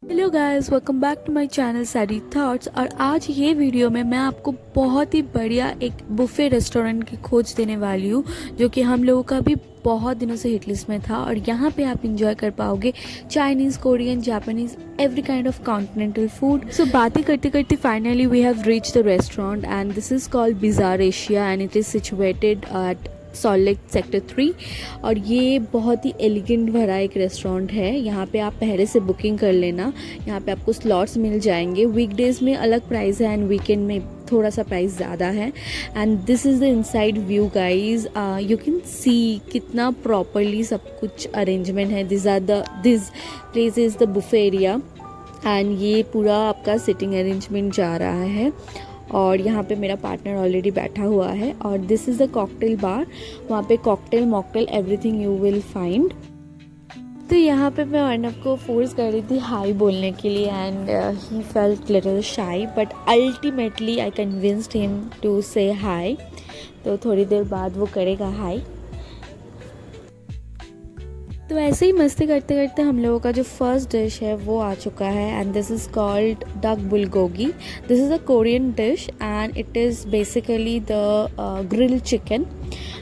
Hello guys, welcome back to my channel Sadie thoughts. और आज ये वीडियो में मैं आपको बहुत ही बढ़िया एक बुफे रेस्टोरेंट की खोज देने वाली हूँ, जो कि हम लोगों का भी बहुत दिनों से हिट लिस्ट में था। और यहाँ पे आप इंजॉय कर पाओगे Chinese, Korean, Japanese, every kind of continental food. So बातें करते करते finally we have reach the restaurant and this is called bizarre Asia and it is situated at Salt Lake sector 3। और ये बहुत ही एलिगेंट भरा एक रेस्टोरेंट है। यहाँ पे आप पहले से बुकिंग कर लेना। यहाँ पे आपको स्लॉट्स मिल जाएंगे। वीकडेज में अलग प्राइस है एंड वीकेंड में थोड़ा सा प्राइस ज़्यादा है। And this is the inside view guys, you can see कितना प्रॉपरली सब कुछ अरेंजमेंट है। This place is the buffet area and ये पूरा आपका सिटिंग अरेंजमेंट जा रहा है। और यहाँ पे मेरा पार्टनर ऑलरेडी बैठा हुआ है। और this is the cocktail bar. वहाँ पे cocktail, mocktail, everything you will find. तो यहाँ पे मैं अर्नब को फोर्स कर रही थी हाई बोलने के लिए and he felt little shy, but ultimately I convinced him to say hi. तो थोड़ी देर बाद वो करेगा हाई। तो ऐसे ही मस्ती करते करते हम लोगों का जो फर्स्ट डिश है वो आ चुका है and this is called duck bulgogi. This is a Korean dish and it is basically the grilled chicken,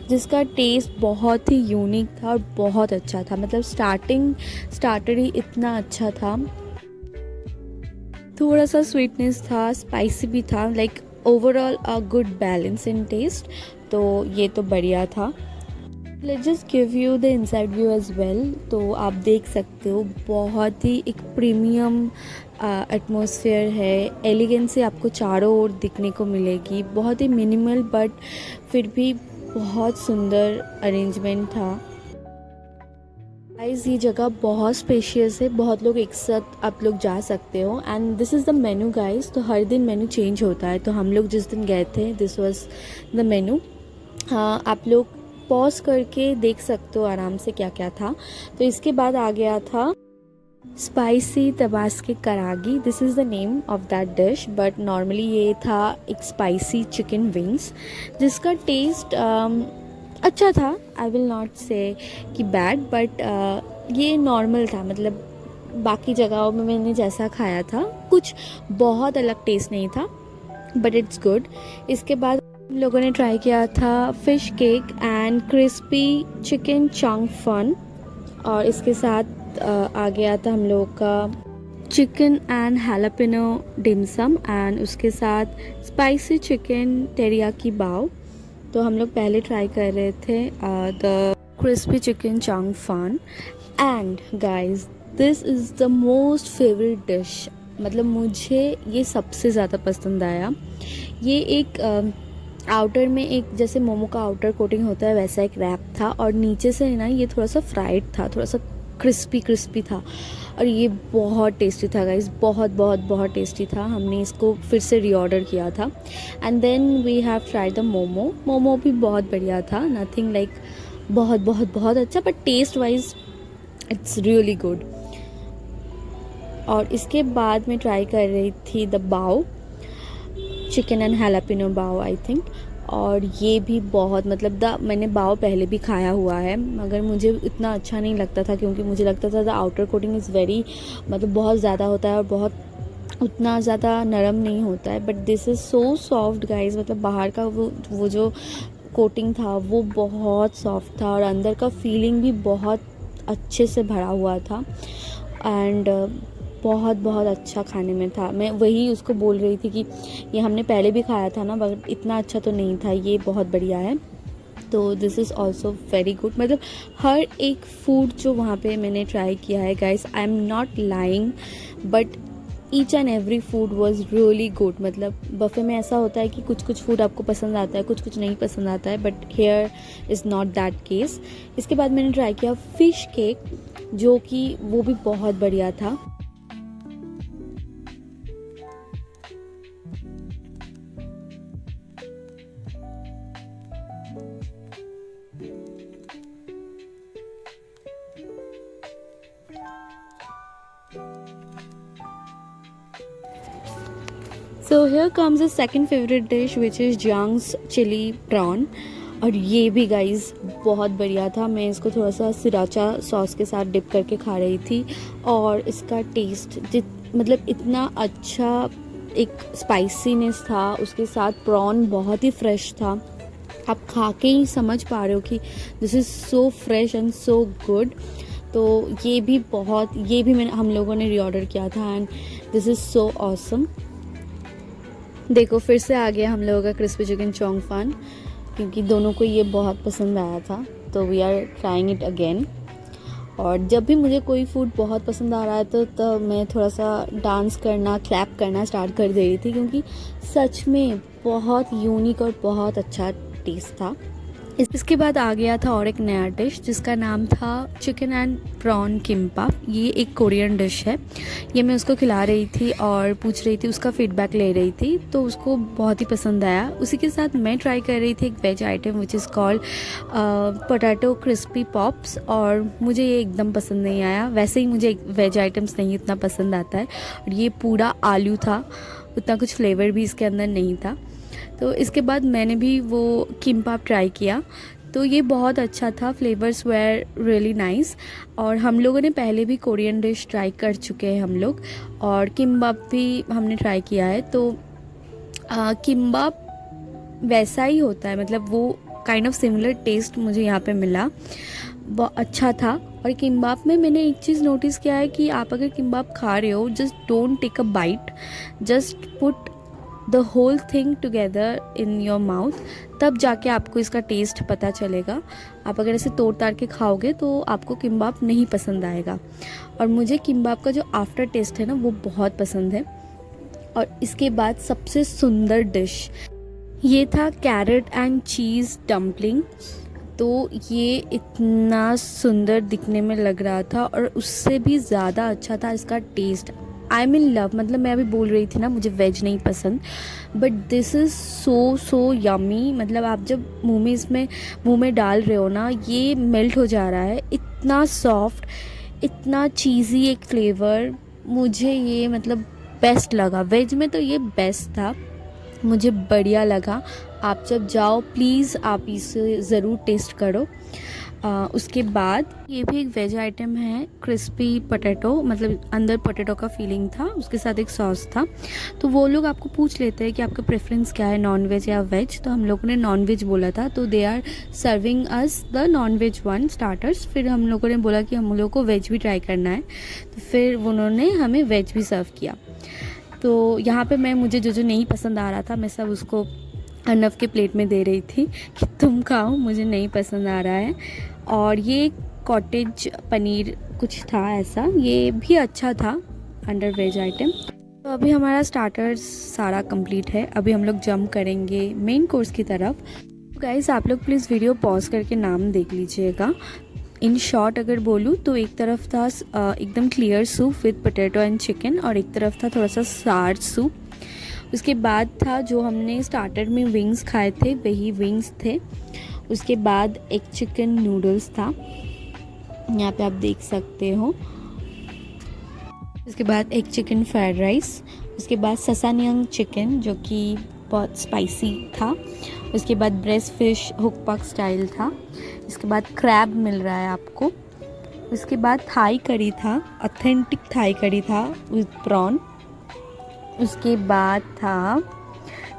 जिसका टेस्ट बहुत ही यूनिक था और बहुत अच्छा था। मतलब स्टार्टर ही इतना अच्छा था। थोड़ा सा स्वीटनेस था, स्पाइसी भी था, like overall a good balance in taste. तो ये तो बढ़िया था। Let's just give you the inside view as well. तो आप देख सकते हो बहुत ही एक प्रीमियम एटमॉस्फेयर है। एलिगेंसी आपको चारों ओर दिखने को मिलेगी। बहुत ही मिनिमल बट फिर भी बहुत सुंदर अरेंजमेंट था। गाइस ये जगह बहुत स्पेशियस है, बहुत लोग एक साथ आप लोग जा सकते हो। And this is the menu guys. तो हर दिन मेनू चेंज होता है। तो हम लोग जिस दिन गए थे दिस वाज द मेनू। हाँ, आप लोग पॉज करके देख सकते हो आराम से क्या क्या था। तो इसके बाद आ गया था spicy tabasco karaage. This is the name of that dish, but normally ये था एक स्पाइसी चिकन विंग्स, जिसका टेस्ट अच्छा था। आई विल नॉट से कि बैड, बट ये नॉर्मल था। मतलब बाकी जगहों में मैंने जैसा खाया था कुछ बहुत अलग टेस्ट नहीं था, बट इट्स गुड। इसके बाद हम लोगों ने ट्राई किया था fish cake and crispy chicken chunk fun. और इसके साथ आ गया था हम लोगों का chicken and jalapeno dim sum and उसके साथ स्पाइसी चिकन टेरियाकी बाव। तो हम लोग पहले ट्राई कर रहे थे the crispy chicken chunk fun. And guys this is the most favourite dish. मतलब मुझे ये सबसे ज़्यादा पसंद आया। ये एक आउटर में एक जैसे मोमो का आउटर कोटिंग होता है वैसा एक रैप था, और नीचे से ना ये थोड़ा सा फ्राइड था, थोड़ा सा क्रिस्पी था। और ये बहुत टेस्टी था गाइस, बहुत बहुत बहुत टेस्टी था। हमने इसको फिर से रीऑर्डर किया था। And then we have tried the momo भी बहुत बढ़िया था। नथिंग लाइक बहुत बहुत बहुत अच्छा, but taste wise it's really good. और इसके बाद मैं ट्राई कर रही थी द बाओ, चिकन एंड हैलापिनो बाओ आई थिंक। और ये भी बहुत मतलब मैंने बाओ पहले भी खाया हुआ है, मगर मुझे इतना अच्छा नहीं लगता था, क्योंकि मुझे लगता था the outer coating is very मतलब बहुत ज़्यादा होता है और बहुत उतना ज़्यादा नरम नहीं होता है। But this is so soft guys. मतलब बाहर का वो जो कोटिंग था वो बहुत सॉफ्ट था और अंदर का फीलिंग भी बहुत अच्छे से भरा हुआ था। एंड बहुत बहुत अच्छा खाने में था। मैं वही उसको बोल रही थी कि ये हमने पहले भी खाया था ना, बट इतना अच्छा तो नहीं था। ये बहुत बढ़िया है। तो this is also very good. मतलब हर एक फूड जो वहाँ पे मैंने ट्राई किया है guys, I am not lying, but each and every food was really good. मतलब बफे में ऐसा होता है कि कुछ कुछ फूड आपको पसंद आता है, कुछ कुछ नहीं पसंद आता है, but here is not that case. इसके बाद मैंने ट्राई किया फ़िश केक, जो कि वो भी बहुत बढ़िया था। So here comes the second favorite dish, which is Jiang's chili prawn. और ये भी गाइस बहुत बढ़िया था। मैं इसको थोड़ा सा सिराचा सॉस के साथ डिप करके खा रही थी और इसका टेस्ट मतलब इतना अच्छा, एक स्पाइसीनेस था, उसके साथ प्रॉन बहुत ही फ्रेश था। आप खा के ही समझ पा रहे हो कि this is so fresh and so good. तो ये भी हम लोगों ने रीऑर्डर किया था and this is so awesome. देखो फिर से आ गया हम लोगों का क्रिस्पी चिकन चोंग फान, क्योंकि दोनों को ये बहुत पसंद आया था, तो we are trying it again. और जब भी मुझे कोई फूड बहुत पसंद आ रहा है तो तब मैं थोड़ा सा डांस करना, क्लैप करना स्टार्ट कर दे रही थी, क्योंकि सच में बहुत यूनिक और बहुत अच्छा टेस्ट था। इसके बाद आ गया था और एक नया डिश जिसका नाम था चिकन एंड प्रॉन किम्पाप। ये एक कोरियन डिश है। ये मैं उसको खिला रही थी और पूछ रही थी, उसका फीडबैक ले रही थी, तो उसको बहुत ही पसंद आया। उसी के साथ मैं ट्राई कर रही थी एक veg item which is called potato crispy pops, और मुझे ये एकदम पसंद नहीं आया। वैसे ही मुझे वेज आइटम्स नहीं इतना पसंद आता है, और ये पूरा आलू था, उतना कुछ फ्लेवर भी इसके अंदर नहीं था। तो इसके बाद मैंने भी वो किम्पाप ट्राई किया, तो ये बहुत अच्छा था। Flavours where really nice. और हम लोगों ने पहले भी कोरियन डिश ट्राई कर चुके हैं हम लोग, और किम्बाप भी हमने ट्राई किया है। तो किम्बाप वैसा ही होता है, मतलब वो काइंड ऑफ सिमिलर टेस्ट मुझे यहाँ पे मिला, बहुत अच्छा था। और किम्बाप में मैंने एक चीज़ नोटिस किया है कि आप अगर किम्बाप खा रहे हो, just don't take a bite, just put the whole thing together in your mouth, तब जाके आपको इसका टेस्ट पता चलेगा। आप अगर ऐसे तोड़ ताड़ के खाओगे तो आपको किम्बाप नहीं पसंद आएगा। और मुझे किम्बाप का जो आफ्टर टेस्ट है ना, वो बहुत पसंद है। और इसके बाद सबसे सुंदर डिश ये था कैरेट एंड चीज़ डम्पलिंग। तो ये इतना सुंदर दिखने में लग रहा था, और उससे भी ज़्यादा अच्छा था इसका taste. I am in love, मतलब मैं अभी बोल रही थी ना मुझे वेज नहीं पसंद, but this is so yummy. मतलब आप जब मुंह में डाल रहे हो ना, ये मेल्ट हो जा रहा है, इतना सॉफ्ट, इतना चीज़ी एक फ्लेवर। मुझे ये मतलब बेस्ट लगा, वेज में तो ये बेस्ट था, मुझे बढ़िया लगा। आप जब जाओ प्लीज़ आप इसे ज़रूर टेस्ट करो। उसके बाद ये भी एक वेज आइटम है, क्रिस्पी पोटैटो, मतलब अंदर पोटैटो का फीलिंग था, उसके साथ एक सॉस था। तो वो लोग आपको पूछ लेते हैं कि आपका प्रेफरेंस क्या है, नॉन वेज या वेज। तो हम लोगों ने नॉन वेज बोला था, तो they are serving us the non veg one starters. फिर हम लोगों ने बोला कि हम लोग को वेज भी ट्राई करना है, तो फिर उन्होंने हमें वेज भी सर्व किया। तो यहाँ पे मुझे जो नहीं पसंद आ रहा था, मैं सब उसको अर्नव के प्लेट में दे रही थी कि तुम खाओ, मुझे नहीं पसंद आ रहा है। और ये कॉटेज पनीर कुछ था ऐसा, ये भी अच्छा था अंडर वेज आइटम। तो अभी हमारा स्टार्टर्स सारा कंप्लीट है, अभी हम लोग जंप करेंगे मेन कोर्स की तरफ। गाइस आप लोग प्लीज़ वीडियो पॉज करके नाम देख लीजिएगा। इन शॉर्ट अगर बोलूँ तो एक तरफ था एकदम clear soup with potato and chicken, और एक तरफ था थोड़ा सा सार सूप। उसके बाद था जो हमने स्टार्टर में विंग्स खाए थे, वही विंग्स थे। उसके बाद एक चिकन नूडल्स था, यहाँ पे आप देख सकते हो। उसके बाद एक चिकन फ्राइड राइस। उसके बाद ससानियंग चिकन जो कि बहुत स्पाइसी था। उसके बाद ब्रेस्ट फिश हुकपक स्टाइल था। इसके बाद क्रैब मिल रहा है आपको। उसके बाद थाई करी था, ऑथेंटिक थाई करी था विद प्रॉन। उसके बाद था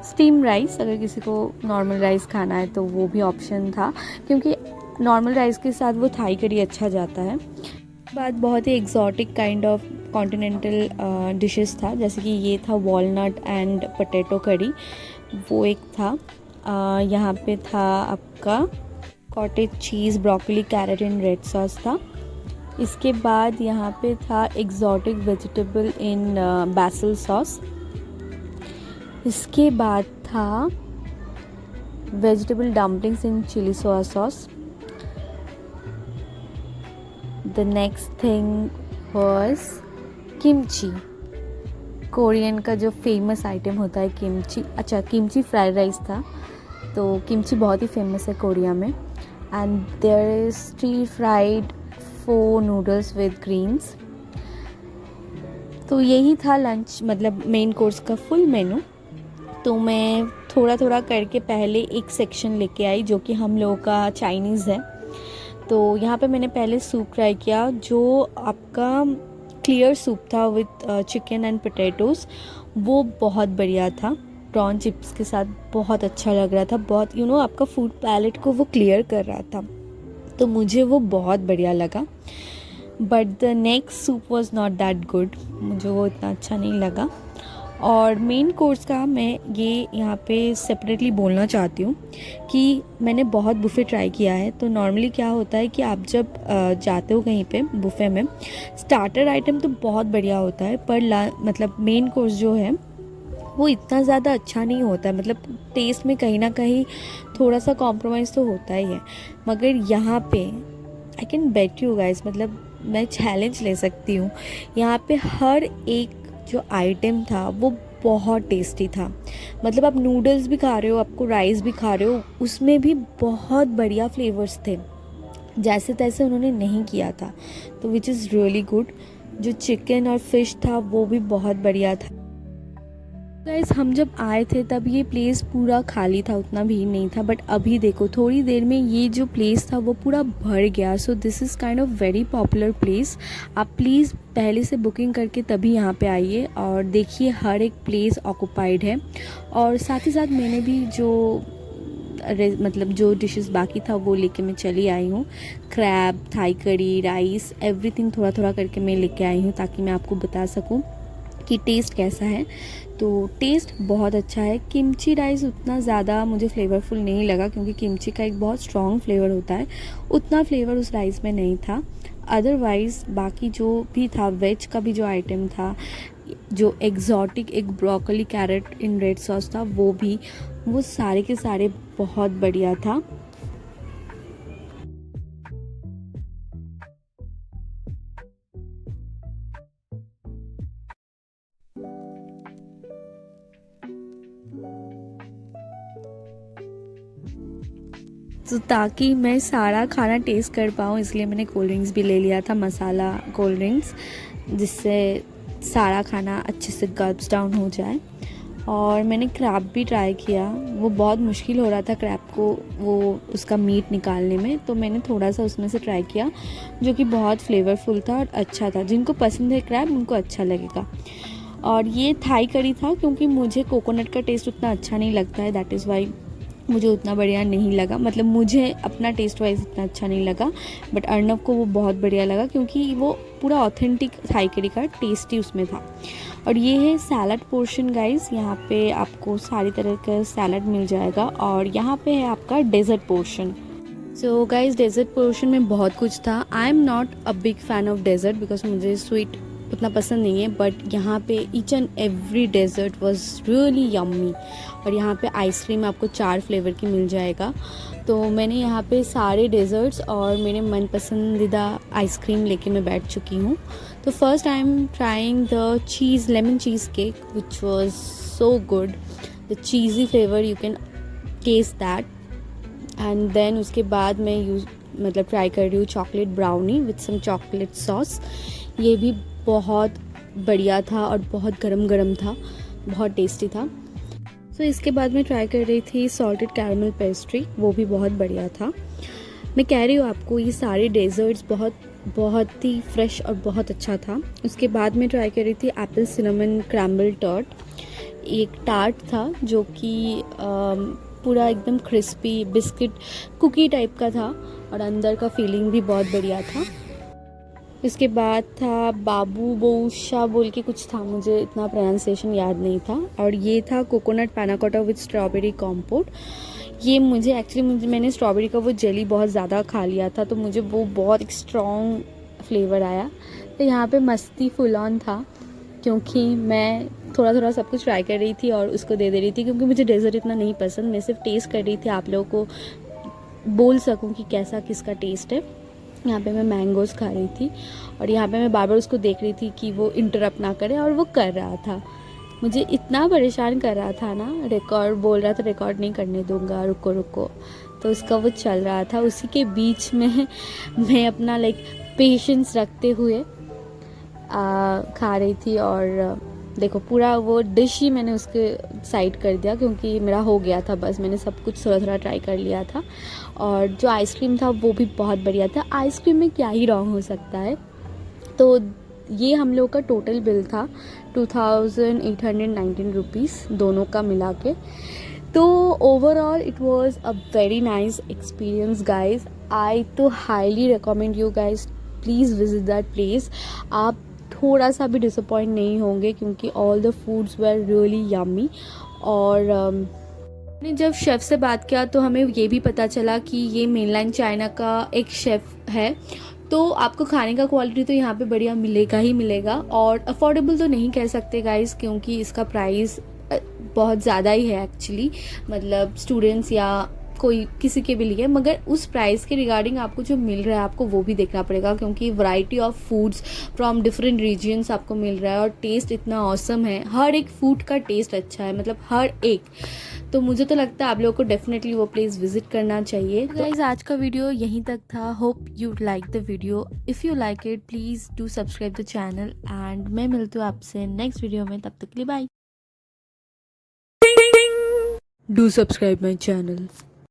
स्टीम राइस, अगर किसी को नॉर्मल राइस खाना है तो वो भी ऑप्शन था, क्योंकि नॉर्मल राइस के साथ वो थाई करी अच्छा जाता है। बाद बहुत ही exotic kind of continental dishes था, जैसे कि ये था वॉलनट एंड पोटैटो करी, वो एक था। यहाँ पे था आपका cottage cheese broccoli carrot in red sauce था। इसके बाद यहाँ पे था exotic vegetable in basil sauce. इसके बाद था vegetable dumplings in chilli soya sauce. The next thing was kimchi, Korean का जो फेमस आइटम होता है किमची। अच्छा, किमची फ्राइड राइस था, तो किमची बहुत ही फेमस है कोरिया में। And there is stir fried 4 noodles with greens. तो यही था लंच, मतलब मेन कोर्स का फुल मेनू। तो मैं थोड़ा थोड़ा करके पहले एक सेक्शन लेके आई जो कि हम लोगों का चाइनीज़ है। तो यहाँ पे मैंने पहले सूप ट्राई किया जो आपका क्लियर सूप था विथ चिकन एंड पोटैटोज़, वो बहुत बढ़िया था। प्रॉन चिप्स के साथ बहुत अच्छा लग रहा था, बहुत आपका फूड पैलेट को वो क्लियर कर रहा था, तो मुझे वो बहुत बढ़िया लगा। But the next soup was not that good, मुझे वो इतना अच्छा नहीं लगा। और मेन कोर्स का मैं ये यहाँ पे सेपरेटली बोलना चाहती हूँ कि मैंने बहुत बुफ़े ट्राई किया है। तो नॉर्मली क्या होता है कि आप जब जाते हो कहीं पे बुफ़े में, स्टार्टर आइटम तो बहुत बढ़िया होता है, पर मतलब मेन कोर्स जो है वो इतना ज़्यादा अच्छा नहीं होता है। मतलब टेस्ट में कहीं ना कहीं थोड़ा सा कॉम्प्रोमाइज़ तो होता ही है। मगर यहाँ पे I can bet you guys, मतलब मैं चैलेंज ले सकती हूँ, यहाँ पे हर एक जो आइटम था वो बहुत टेस्टी था। मतलब आप नूडल्स भी खा रहे हो, आपको राइस भी खा रहे हो, उसमें भी बहुत बढ़िया फ्लेवर्स थे, जैसे तैसे उन्होंने नहीं किया था, तो विच इज़ रियली गुड। जो चिकन और फिश था वो भी बहुत बढ़िया था। गाइस हम जब आए थे तब ये प्लेस पूरा खाली था, उतना भीड़ नहीं था, बट अभी देखो थोड़ी देर में ये जो प्लेस था वो पूरा भर गया। So this is kind of very popular place. आप प्लीज़ पहले से बुकिंग करके तभी यहाँ पे आइए और देखिए हर एक प्लेस ऑक्यूपाइड है। और साथ ही साथ मैंने भी जो डिशेस बाकी था वो लेके मैं चली आई हूँ। Crab, Thai curry, rice, everything थोड़ा थोड़ा करके मैं लेके आई हूँ ताकि मैं आपको बता सकूँ कि टेस्ट कैसा है। तो टेस्ट बहुत अच्छा है। किमची राइस उतना ज़्यादा मुझे फ्लेवरफुल नहीं लगा क्योंकि किमची का एक बहुत स्ट्रॉन्ग फ्लेवर होता है, उतना फ्लेवर उस राइस में नहीं था। अदरवाइज़ बाकी जो भी था, वेज का भी जो आइटम था, जो एग्जॉटिक एक broccoli carrot in red sauce था, वो सारे के सारे बहुत बढ़िया था। तो ताकि मैं सारा खाना टेस्ट कर पाऊँ इसलिए मैंने कोल्ड ड्रिंक्स भी ले लिया था, मसाला कोल्ड ड्रिंक्स, जिससे सारा खाना अच्छे से गल्प्स डाउन हो जाए। और मैंने क्रैब भी ट्राई किया, वो बहुत मुश्किल हो रहा था क्रैब को वो उसका मीट निकालने में, तो मैंने थोड़ा सा उसमें से ट्राई किया जो कि बहुत फ्लेवरफुल था और अच्छा था। जिनको पसंद है क्रैब उनको अच्छा लगेगा। और ये थाई करी था, क्योंकि मुझे कोकोनट का टेस्ट उतना अच्छा नहीं लगता है, दैट इज़ वाई मुझे उतना बढ़िया नहीं लगा। मतलब मुझे अपना टेस्ट वाइज इतना अच्छा नहीं लगा, बट अर्नब को वो बहुत बढ़िया लगा क्योंकि वो पूरा ऑथेंटिक थाई करी का टेस्ट ही उसमें था। और ये है सैलड पोर्शन गाइस, यहाँ पे आपको सारी तरह का सैलड मिल जाएगा। और यहाँ पे है आपका dessert portion. So guys dessert portion में बहुत कुछ था। I am not a big fan of dessert because मुझे स्वीट उतना पसंद नहीं है, बट यहाँ पे each and every dessert was really yummy. और यहाँ पे आइसक्रीम आपको 4 फ्लेवर की मिल जाएगा। तो मैंने यहाँ पे सारे डेजर्ट्स और मेरे मन पसंदीदा आइसक्रीम लेके मैं बैठ चुकी हूँ। तो first I am trying the lemon cheese cake which was so good. The cheesy flavour you can taste that. And then उसके बाद मैं ट्राई कर रही हूँ chocolate brownie with some chocolate sauce. ये भी बहुत बढ़िया था और बहुत गरम गरम था, बहुत टेस्टी था। सो इसके बाद मैं ट्राई कर रही थी सॉल्टेड कैरमल पेस्ट्री, वो भी बहुत बढ़िया था। मैं कह रही हूँ आपको ये सारे डेजर्ट्स बहुत ही फ्रेश और बहुत अच्छा था। उसके बाद मैं ट्राई कर रही थी एप्पल सिनेमन क्रैम्बल टार्ट। एक टार्ट था जो कि पूरा एकदम क्रिस्पी बिस्किट कुकी टाइप का था और अंदर का फीलिंग भी बहुत बढ़िया था। इसके बाद था बाबू बोशा बोल के कुछ था, मुझे इतना प्रोनाउंसिएशन याद नहीं था। और ये था कोकोनट पैनाकोटा विद स्ट्रॉबेरी कॉम्पोट। ये मैंने स्ट्रॉबेरी का वो जेली बहुत ज़्यादा खा लिया था, तो मुझे वो बहुत एक स्ट्रॉन्ग फ्लेवर आया। तो यहाँ पे मस्ती फुल ऑन था क्योंकि मैं थोड़ा थोड़ा सब कुछ ट्राई कर रही थी और उसको दे रही थी, क्योंकि मुझे डेजर्ट इतना नहीं पसंद। मैं सिर्फ टेस्ट कर रही थी, आप लोगों को बोल सकूँ कि कैसा किसका टेस्ट है। यहाँ पे मैं मैंगोज़ खा रही थी और यहाँ पे मैं बार बार उसको देख रही थी कि वो इंटरप्ट ना करे, और वो कर रहा था। मुझे इतना परेशान कर रहा था ना, रिकॉर्ड बोल रहा था रिकॉर्ड नहीं करने दूंगा, रुको रुको, तो उसका वो चल रहा था। उसी के बीच में मैं अपना पेशेंस रखते हुए खा रही थी और देखो पूरा वो डिश ही मैंने उसके साइड कर दिया क्योंकि मेरा हो गया था, बस मैंने सब कुछ थोड़ा थोड़ा ट्राई कर लिया था। और जो आइसक्रीम था वो भी बहुत बढ़िया था। आइसक्रीम में क्या ही रॉन्ग हो सकता है। तो ये हम लोग का टोटल बिल था 2819 रुपीज़ दोनों का मिला के। तो overall it was a very nice experience guys. I तो highly recommend you guys, please visit that place. आप थोड़ा सा भी डिसअपॉइंट नहीं होंगे क्योंकि all the foods were really yummy. और ने जब शेफ़ से बात किया तो हमें ये भी पता चला कि ये मेनलैंड चाइना का एक शेफ़ है। तो आपको खाने का क्वालिटी तो यहाँ पे बढ़िया मिलेगा ही मिलेगा। और अफोर्डेबल तो नहीं कह सकते गाइस क्योंकि इसका प्राइस बहुत ज़्यादा ही है एक्चुअली, मतलब स्टूडेंट्स या कोई किसी के भी लिए। मगर उस प्राइस के रिगार्डिंग आपको जो मिल रहा है आपको वो भी देखना पड़ेगा क्योंकि variety of foods from different regions आपको मिल रहा है और टेस्ट इतना ऑसम है। हर एक फूड का टेस्ट अच्छा है, मतलब हर एक। तो मुझे तो लगता है आप लोगों को डेफिनेटली वो प्लेस विजिट करना चाहिए। गाइज आज का वीडियो यहीं तक था। Hope you like the video. If you like it please do subscribe the channel and मैं मिलती हूँ आपसे नेक्स्ट वीडियो में। तब तक के लिए bye. Do subscribe my channel.